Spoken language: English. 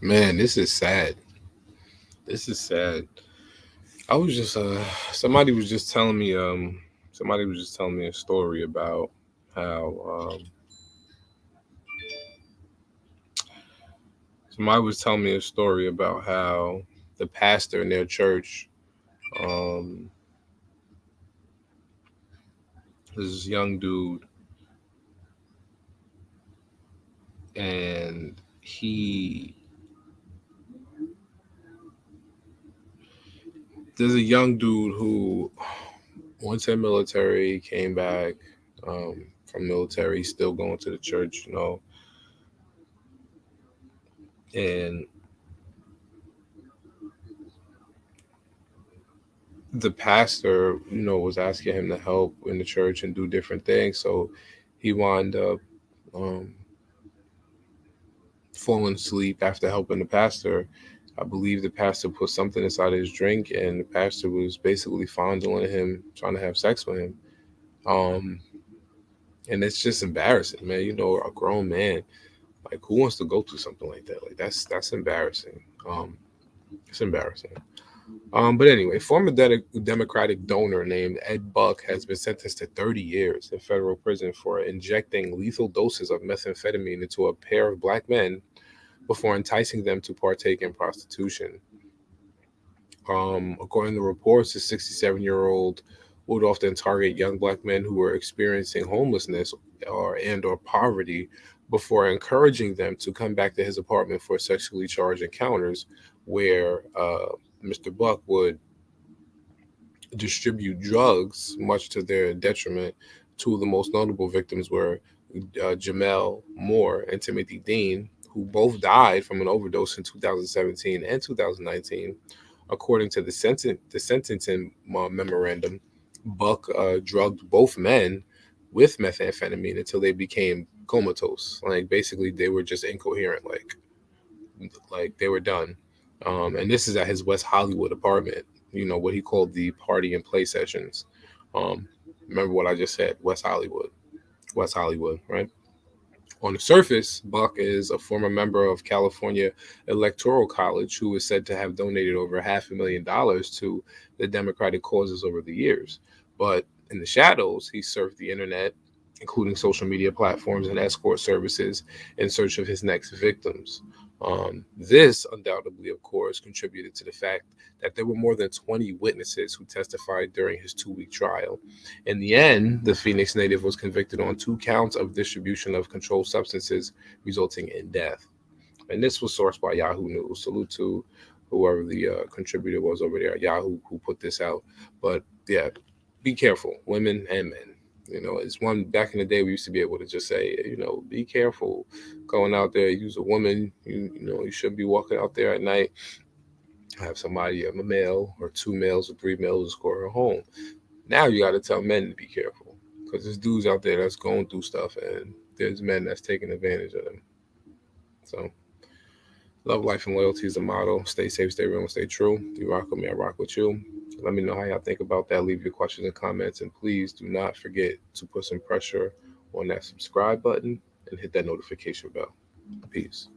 Man, this is sad. This is sad. I was just somebody was just telling me somebody was just telling me a story about how somebody was telling me a story about how the pastor in their church, um this young dude, and he there's a young dude who went to the military, came back from military, still going to the church, and the pastor, was asking him to help in the church and do different things. So he wound up um, falling asleep after helping the pastor. I believe the pastor put something inside his drink, and the pastor was basically fondling him, trying to have sex with him. Um, and it's just embarrassing, man. A grown man, like, who wants to go through something like that? Like, that's embarrassing. It's embarrassing. But anyway, former Democratic donor named Ed Buck has been sentenced to 30 years in federal prison for injecting lethal doses of methamphetamine into a pair of black men before enticing them to partake in prostitution. According to reports, the 67-year-old would often target young black men who were experiencing homelessness or poverty before encouraging them to come back to his apartment for sexually charged encounters, where Mr. Buck would distribute drugs, much to their detriment. Two of the most notable victims were Gemmel Moore and Timothy Dean, who both died from an overdose in 2017 and 2019. According to the sentencing memorandum, Buck drugged both men with methamphetamine until they became comatose. Like, basically, they were just incoherent, like they were done. And this is at his West Hollywood apartment. What he called the party and play sessions. Um, Remember what I just said? West Hollywood, right? On the surface, Buck is a former member of California Electoral College who is said to have donated over $500,000 to the Democratic causes over the years. But in the shadows, he surfed the internet, including social media platforms and escort services, in search of his next victims. This undoubtedly, of course, contributed to the fact that there were more than 20 witnesses who testified during his 2 week trial. In the end, the Phoenix native was convicted on 2 counts of distribution of controlled substances, resulting in death. And this was sourced by Yahoo News. Salute to whoever the contributor was over there at Yahoo who put this out. But yeah, be careful, women and men. It's one back in the day we used to be able to just say, be careful going out there. Use a woman. You should be walking out there at night. Have somebody, a male or 2 males or 3 males, escort her home. Now you got to tell men to be careful because there's dudes out there that's going through stuff, and there's men that's taking advantage of them. So, love, life, and loyalty is the motto. Stay safe, stay real, and stay true. You rock with me, I rock with you. Let me know how y'all think about that. Leave your questions and comments, and please do not forget to put some pressure on that subscribe button and hit that notification bell. Peace.